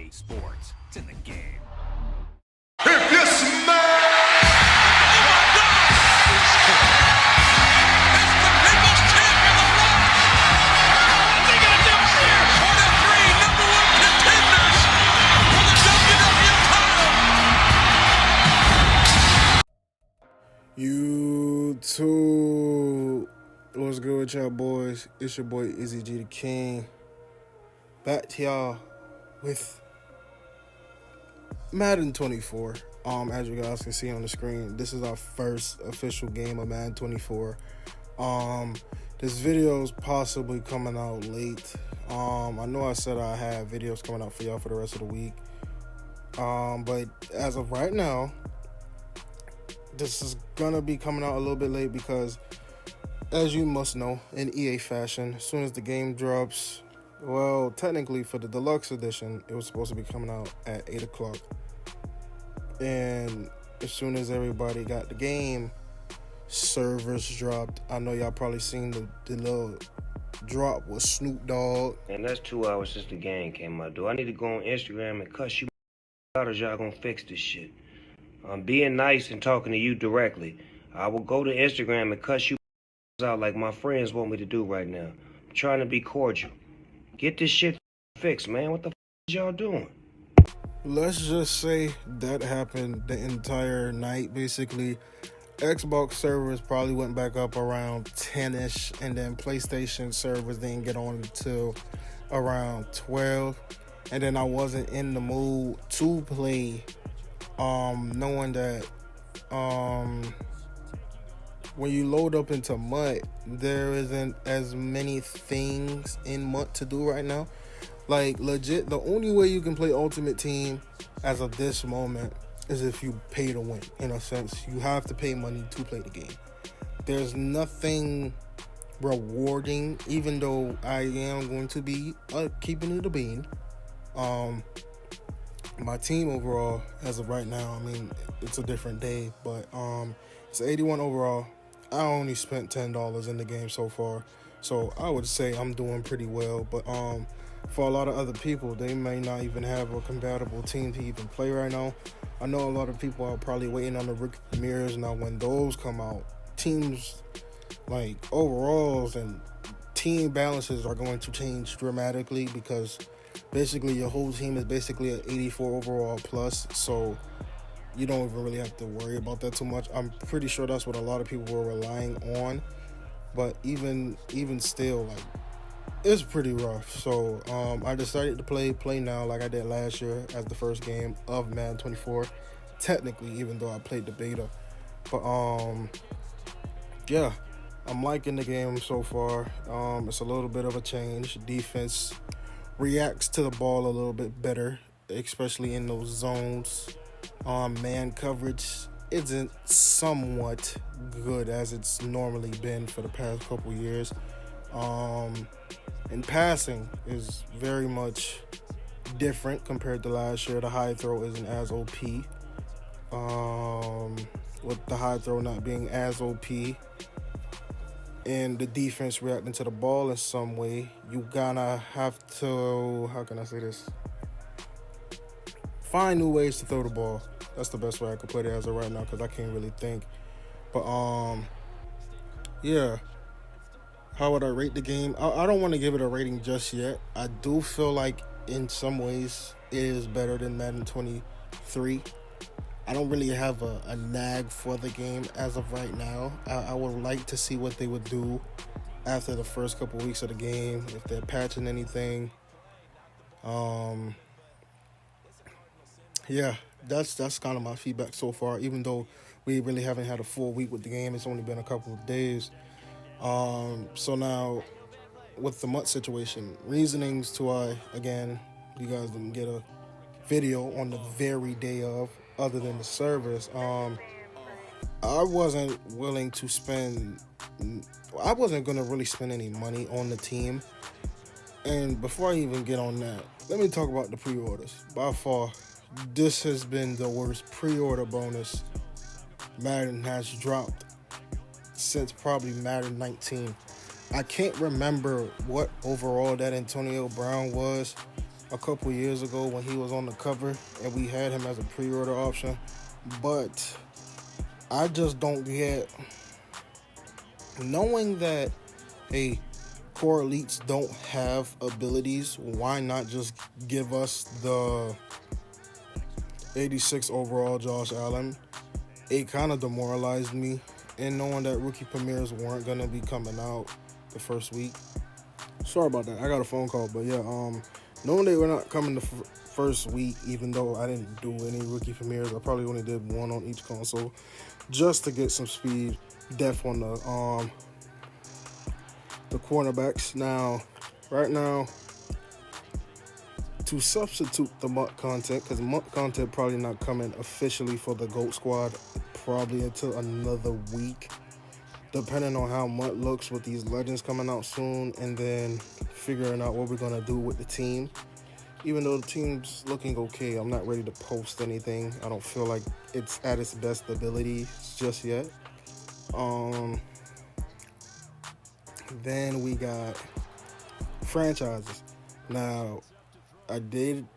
NFC. Sports, it's in the game. If you smell YouTube, what's good with y'all boys? It's your boy Izzy G the King, back to y'all with Madden 24. As you guys can see on the screen, this is our first official game of Madden 24. This video is possibly coming out late. I know I said I had videos coming out for y'all for the rest of the week. But as of right now, this is gonna be coming out a little bit late because, as you must know, in EA fashion, as soon as the game drops, well, technically for the deluxe edition, it was supposed to be coming out at 8 o'clock. And as soon as everybody got the game, servers dropped. I know y'all probably seen the little drop with Snoop Dogg. And that's 2 hours since the game came out. Do I need to go on Instagram and cuss you out, or y'all gonna fix this shit? I'm being nice and talking to you directly. I will go to Instagram and cuss you out like my friends want me to do right now. I'm trying to be cordial. Get this shit fixed, man. What the is y'all doing? Let's just say that happened the entire night, basically. Xbox servers probably went back up around 10-ish, and then PlayStation servers didn't get on until around 12. And then I wasn't in the mood to play, knowing that when you load up into MUT, there isn't as many things in MUT to do right now. Like, legit, the only way you can play Ultimate Team as of this moment is if you pay to win. In a sense, you have to pay money to play the game. There's nothing rewarding, even though I am going to be keeping it a bean. My team overall, as of right now, I mean, it's a different day, but it's 81 overall. I only spent $10 in the game so far, so I would say I'm doing pretty well. But for a lot of other people, they may not even have a compatible team to even play right now. I know a lot of people are probably waiting on the rookie premieres. Now, when those come out, teams like overalls and team balances are going to change dramatically, because basically your whole team is basically an 84 overall plus, so you don't even really have to worry about that too much. I'm pretty sure that's what a lot of people were relying on, but even still, like, it's pretty rough. So I decided to play now like I did last year as the first game of Madden 24, technically, even though I played the beta. But yeah, I'm liking the game so far. It's a little bit of a change. Defense reacts to the ball a little bit better, especially in those zones. Man coverage isn't somewhat good as it's normally been for the past couple years. And passing is very much different compared to last year. The high throw isn't as OP. With the high throw not being as OP, and the defense reacting to the ball in some way, you gonna have to, how can I say this? Find new ways to throw the ball. That's the best way I could put it as of right now, because I can't really think. But yeah. How would I rate the game? I don't want to give it a rating just yet. I do feel like in some ways it is better than Madden 23. I don't really have a nag for the game as of right now. I would like to see what they would do after the first couple weeks of the game, if they're patching anything. Yeah, that's kind of my feedback so far, even though we really haven't had a full week with the game. It's only been a couple of days. So now with the MUT situation, reasonings to why, again, you guys didn't get a video on the very day of, other than the servers. I wasn't going to really spend any money on the team. And before I even get on that, let me talk about the pre-orders. By far, this has been the worst pre-order bonus Madden has dropped since probably Madden 19. I can't remember what overall that Antonio Brown was, a couple years ago when he was on the cover and we had him as a pre-order option. But I just don't get, knowing that, hey, core elites don't have abilities, why not just give us the 86 overall Josh Allen? It kind of demoralized me, and knowing that rookie premieres weren't going to be coming out the first week. Sorry about that. I got a phone call, but yeah, knowing they were not coming the first week, even though I didn't do any rookie premieres, I probably only did one on each console, just to get some speed depth on the cornerbacks. Now, right now, to substitute the MUT content, because MUT content probably not coming officially for the GOAT squad probably until another week, depending on how MUT looks with these legends coming out soon, and then figuring out what we're going to do with the team. Even though the team's looking okay, I'm not ready to post anything. I don't feel like it's at its best ability just yet. Then we got franchises. Now, I did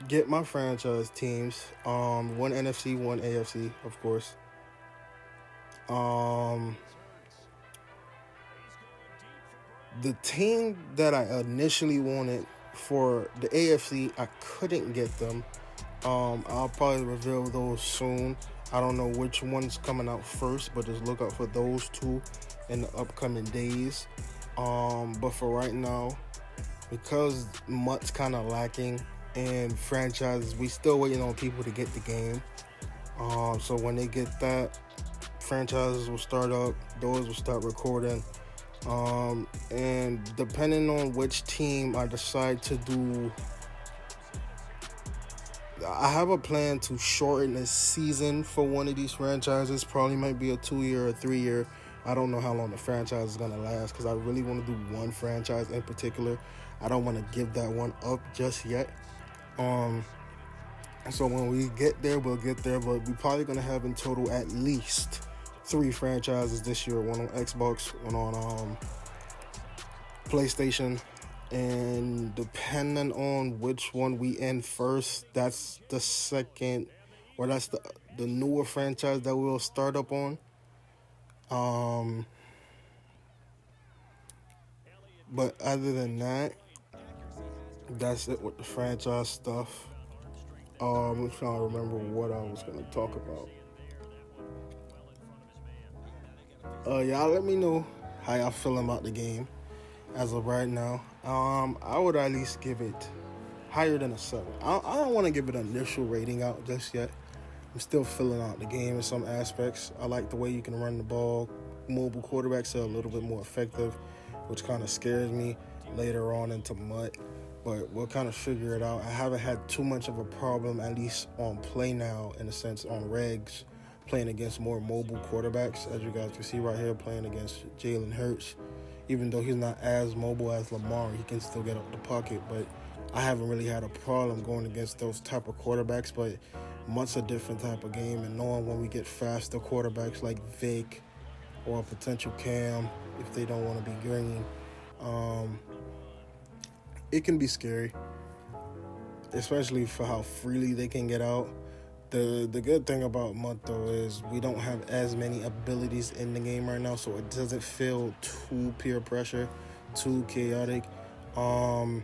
get my franchise teams. One NFC, one AFC, of course. The team that I initially wanted for the AFC, I couldn't get them. I'll probably reveal those soon. I don't know which one's coming out first, but just look out for those two in the upcoming days. But for right now, because MUT's kind of lacking and franchises, we still waiting on people to get the game. So when they get that, franchises will start up, doors will start recording. And depending on which team I decide to do, I have a plan to shorten the season for one of these franchises. Probably might be a 2-year or 3-year. I don't know how long the franchise is going to last, because I really want to do one franchise in particular. I don't want to give that one up just yet. So when we get there, we'll get there. But we're probably going to have in total at least 3 franchises this year. One on Xbox, one on PlayStation. And depending on which one we end first, that's the second, or that's the newer franchise that we'll start up on. But other than that, that's it with the franchise stuff. I'm trying to remember what I was going to talk about. Y'all let me know how y'all feeling about the game as of right now. I would at least give it higher than a 7. I don't want to give it an initial rating out just yet. I'm still filling out the game in some aspects. I like the way you can run the ball. Mobile quarterbacks are a little bit more effective, which kind of scares me later on into MUT. But we'll kind of figure it out. I haven't had too much of a problem, at least on play now, in a sense, on regs, playing against more mobile quarterbacks. As you guys can see right here, playing against Jalen Hurts. Even though he's not as mobile as Lamar, he can still get up the pocket. But I haven't really had a problem going against those type of quarterbacks. But MUT's a different type of game, and knowing when we get faster quarterbacks like Vic or a potential Cam, if they don't want to be green, it can be scary, especially for how freely they can get out. The good thing about MUT, though, is we don't have as many abilities in the game right now, so it doesn't feel too peer pressure, too chaotic. And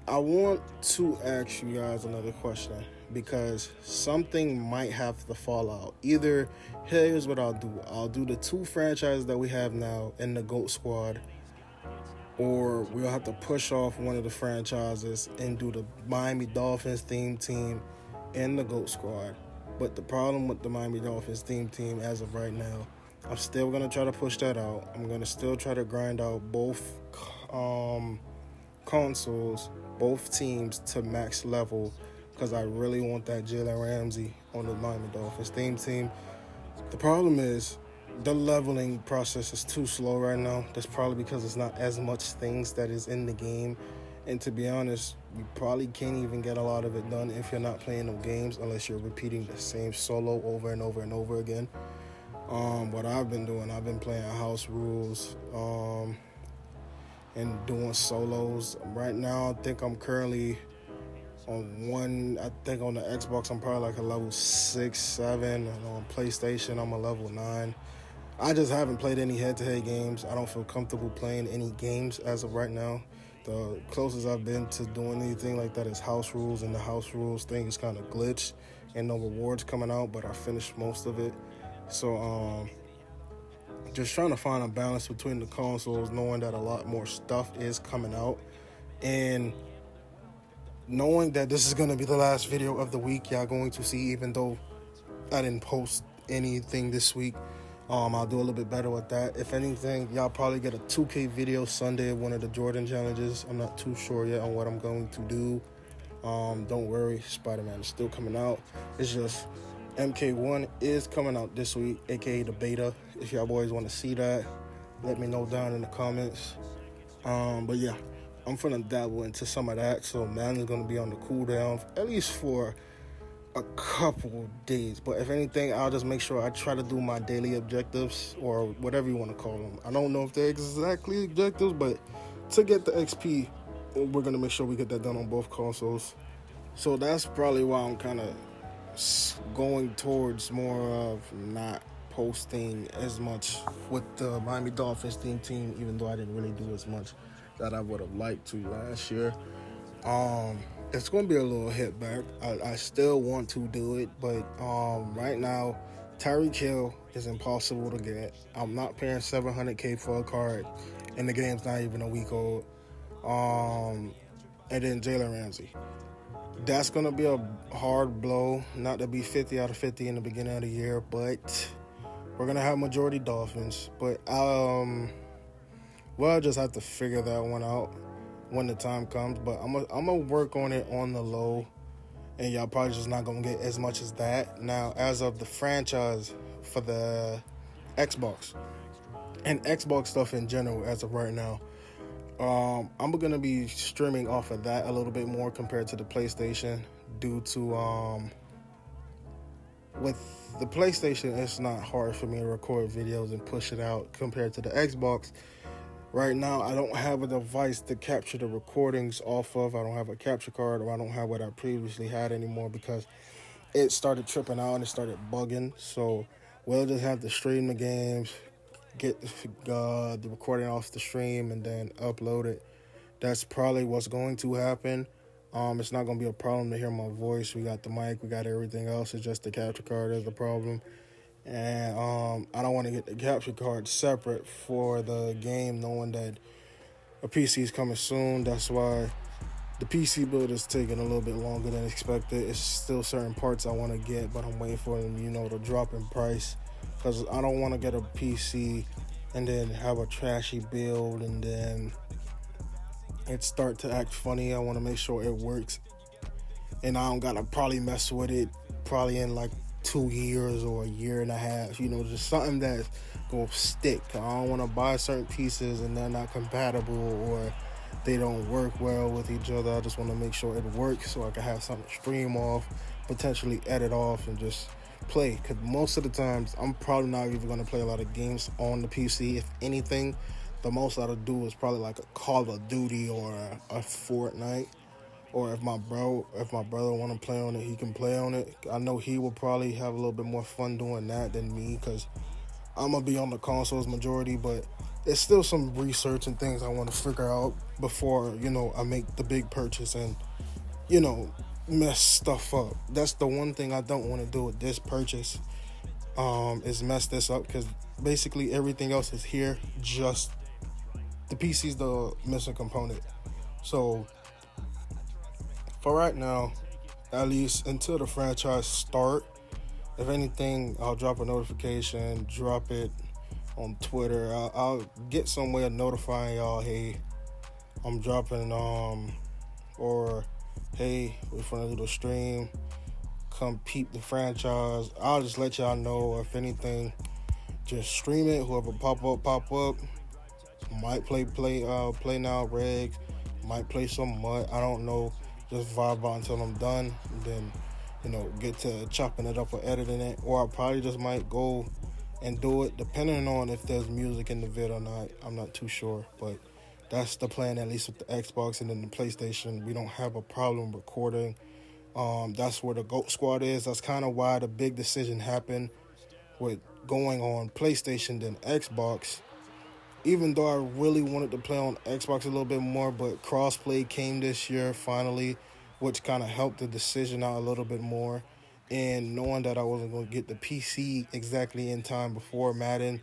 I want to ask you guys another question, because something might have to fall out. Either, here's what I'll do. I'll do the 2 franchises that we have now in the GOAT squad, or we'll have to push off one of the franchises and do the Miami Dolphins theme team and the GOAT squad. But the problem with the Miami Dolphins theme team as of right now, I'm still going to try to push that out. I'm going to still try to grind out both consoles, both teams to max level, because I really want that Jalen Ramsey on the Miami Dolphins theme team. The problem is, the leveling process is too slow right now. That's probably because it's not as much things that is in the game. And to be honest, you probably can't even get a lot of it done if you're not playing no games, unless you're repeating the same solo over and over and over again. What I've been doing, I've been playing house rules, and doing solos. Right now, I think I'm currently on one. I think on the Xbox, I'm probably like a level 6, 7, and on PlayStation, I'm a level 9. I just haven't played any head-to-head games. I don't feel comfortable playing any games as of right now. The closest I've been to doing anything like that is house rules, and the house rules thing is kind of glitched and no rewards coming out, but I finished most of it. So just trying to find a balance between the consoles, knowing that a lot more stuff is coming out, and knowing that this is going to be the last video of the week y'all going to see, even though I didn't post anything this week. I'll do a little bit better with that. If anything, y'all probably get a 2K video Sunday of one of the Jordan challenges. I'm not too sure yet on what I'm going to do. Don't worry, Spider-Man is still coming out. It's just MK1 is coming out this week, aka the beta. If y'all boys want to see that, let me know down in the comments. But yeah, I'm finna dabble into some of that. So Madden's gonna be on the cooldown at least for a couple days, but if anything, I'll just make sure I try to do my daily objectives, or whatever you want to call them. I don't know if they're exactly objectives, but to get the XP, we're gonna make sure we get that done on both consoles. So that's probably why I'm kind of going towards more of not posting as much with the Miami Dolphins team, even though I didn't really do as much that I would have liked to last year. It's going to be a little hit back. I still want to do it, but right now, Tyreek Hill is impossible to get. I'm not paying $700K for a card, and the game's not even a week old. And then Jalen Ramsey. That's going to be a hard blow, not to be 50 out of 50 in the beginning of the year, but we're going to have majority Dolphins. But we'll just have to figure that one out when the time comes. But I'm gonna work on it on the low, and y'all probably just not gonna get as much as that. Now, as of the franchise for the Xbox and Xbox stuff in general, as of right now, I'm gonna be streaming off of that a little bit more compared to the PlayStation, due to with the PlayStation, it's not hard for me to record videos and push it out compared to the Xbox. Right now, I don't have a device to capture the recordings off of. I don't have a capture card, or I don't have what I previously had anymore, because it started tripping out and it started bugging. So we'll just have to stream the games, get the recording off the stream, and then upload it. That's probably what's going to happen. It's not going to be a problem to hear my voice. We got the mic, we got everything else. It's just the capture card is the problem. And I don't want to get the capture card separate for the game, knowing that a PC is coming soon. That's why the PC build is taking a little bit longer than expected. It's still certain parts I want to get, but I'm waiting for them, to drop in price, because I don't want to get a PC and then have a trashy build and then it start to act funny. I want to make sure it works, and I don't gotta probably mess with it probably in like 2 years or a year and a half, just something that's gonna stick. I don't want to buy certain pieces and they're not compatible, or they don't work well with each other. I just want to make sure it works so I can have something to stream off, potentially edit off, and just play. Because most of the times, I'm probably not even going to play a lot of games on the PC. If anything, the most I'll do is probably like a Call of Duty or a Fortnite. Or if my brother want to play on it, he can play on it. I know he will probably have a little bit more fun doing that than me, because I'm going to be on the consoles majority. But it's still some research and things I want to figure out before, I make the big purchase and, mess stuff up. That's the one thing I don't want to do with this purchase, is mess this up, because basically everything else is here. Just the PC's the missing component. So for right now, at least until the franchise start, if anything, I'll drop a notification, drop it on Twitter. I'll get some way of notifying y'all, hey, I'm dropping, or hey, we're gonna do the stream, come peep the franchise. I'll just let y'all know. If anything, just stream it. Whoever pop up. Might play now regs, might play some mud, I don't know. Just vibe out until I'm done, and then, get to chopping it up or editing it. Or I probably just might go and do it, depending on if there's music in the vid or not. I'm not too sure, but That's the plan, at least with the Xbox and then the PlayStation. We don't have a problem recording. That's where the GOAT squad is. That's kind of why the big decision happened with going on PlayStation than Xbox. Even though I really wanted to play on Xbox a little bit more, but crossplay came this year finally, which kind of helped the decision out a little bit more. And knowing that I wasn't going to get the PC exactly in time before Madden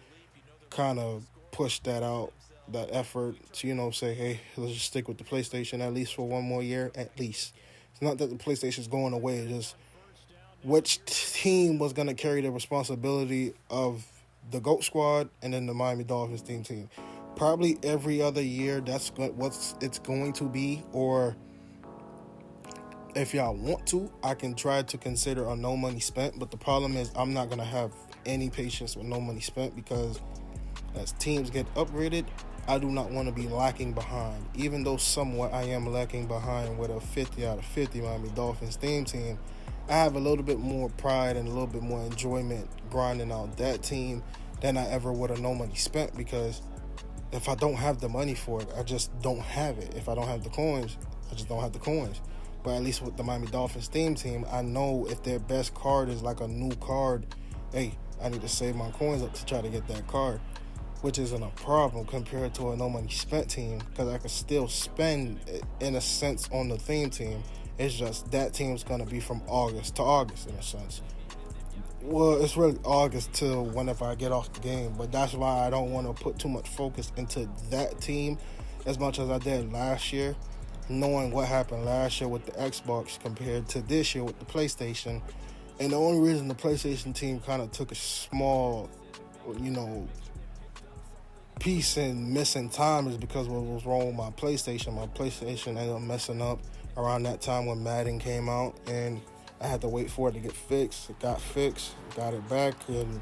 kind of pushed that out, that effort to, say, hey, let's just stick with the PlayStation at least for one more year, at least. It's not that the PlayStation's going away, it's just which team was going to carry the responsibility of the GOAT squad and then the Miami Dolphins team. Probably every other year, that's what it's going to be. Or if y'all want to, I can try to consider a no money spent. But the problem is I'm not going to have any patience with no money spent, because as teams get upgraded, I do not want to be lacking behind. Even though somewhat I am lacking behind with a 50 out of 50 Miami Dolphins team, I have a little bit more pride and a little bit more enjoyment grinding out that team than I ever would have no money spent, because if I don't have the money for it, I just don't have it. If I don't have the coins, I just don't have the coins. But at least with the Miami Dolphins team, I know if their best card is like a new card, hey, I need to save my coins up to try to get that card, which isn't a problem compared to a no money spent team, because I can still spend in a sense on the team. It's just that team's going to be from August to August in a sense. Well, it's really August till whenever I get off the game, but that's why I don't want to put too much focus into that team as much as I did last year, knowing what happened last year with the Xbox compared to this year with the PlayStation. And the only reason the PlayStation team kind of took a small, piece in missing time is because of what was wrong with my PlayStation. My PlayStation ended up messing up around that time when Madden came out, and I had to wait for it to get fixed. It got fixed, got it back, and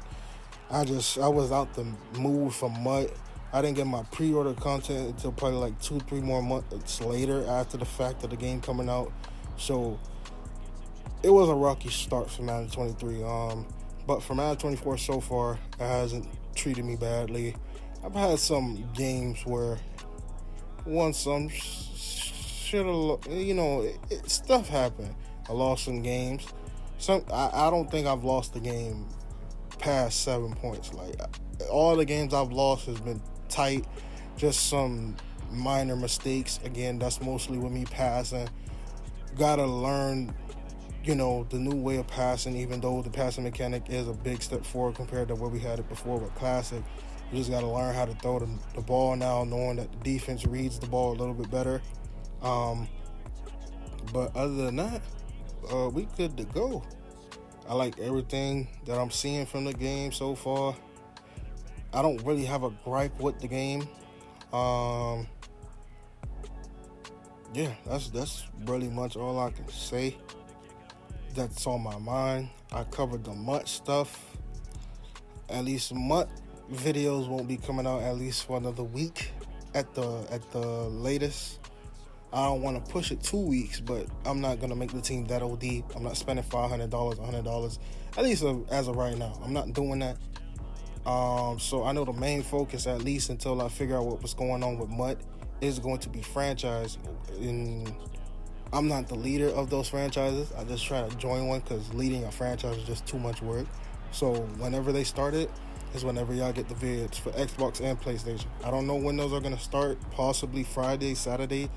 I was out the mood for MUT. I didn't get my pre-order content until probably like 2-3 more months later after the fact of the game coming out. So it was a rocky start for Madden 23. But for Madden 24 so far, it hasn't treated me badly. I've had some games where won some, should have, stuff happened. I lost some games. I don't think I've lost a game past 7 points. Like, all the games I've lost has been tight, just some minor mistakes. Again, that's mostly with me passing. Gotta learn, the new way of passing, even though the passing mechanic is a big step forward compared to where we had it before with Classic. You just got to learn how to throw the ball now, knowing that the defense reads the ball a little bit better. But other than that, we good to go. I like everything that I'm seeing from the game so far. I don't really have a gripe with the game. Yeah, that's really much all I can say. That's on my mind. I covered the MUT stuff. At least MUT videos won't be coming out at least for another week at the latest. I don't want to push it 2 weeks, but I'm not going to make the team that OD. I'm not spending $500, $100, at least as of right now. I'm not doing that. So I know the main focus, at least until I figure out what's going on with MUT, is going to be franchise. And I'm not the leader of those franchises. I just try to join one because leading a franchise is just too much work. So whenever they start it, is whenever y'all get the vids for Xbox and PlayStation. I don't know when those are going to start, possibly Friday, Saturday.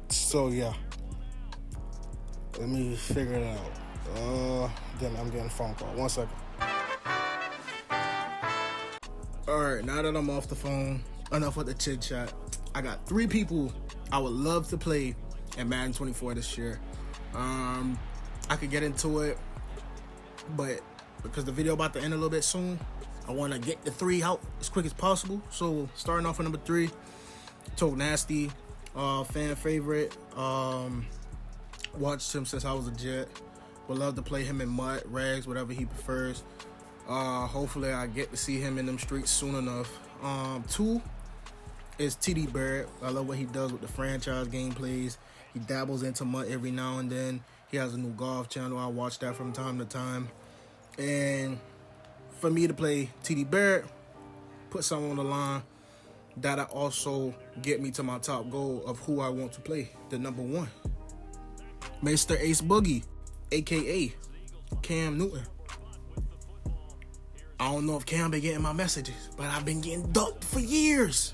So yeah, let me figure it out. Then I'm getting a phone call. 1 second. Alright, now that I'm off the phone, enough with the chit chat. I got 3 people I would love to play in Madden 24 this year. I could get into it, but because the video about to end a little bit soon, I want to get the 3 out as quick as possible. So starting off with number 3, Tote Nasty, fan favorite. Watched him since I was a Jet. Would love to play him in MUT, Rags, whatever he prefers. Hopefully I get to see him in them streets soon enough. 2 is TD Barrett. I love what he does with the franchise gameplays. He dabbles into MUT every now and then. He has a new golf channel. I watch that from time to time. And for me to play TD Barrett, put someone on the line, That'll also get me to my top goal of who I want to play, the number 1. Mr. Ace Boogie, a.k.a. Cam Newton. I don't know if Cam been getting my messages, but I've been getting ducked for years.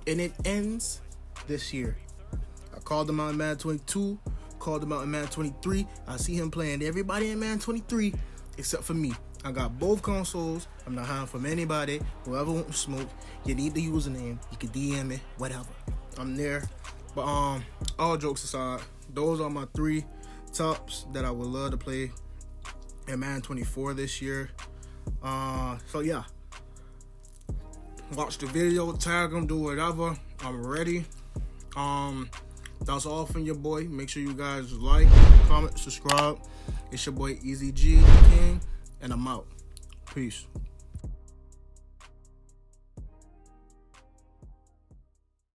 And it ends this year. I called him out in Madden 22, called him out in Madden 23. I see him playing everybody in Madden 23 except for me. I got both consoles. I'm not hiding from anybody. Whoever wants to smoke, you need the username. You can DM me, whatever. I'm there. But all jokes aside, those are my 3 tops that I would love to play in Madden 24 this year. So yeah, watch the video, tag them, do whatever. I'm ready. That's all from your boy. Make sure you guys like, comment, subscribe. It's your boy Easy G King, and I'm out. Peace.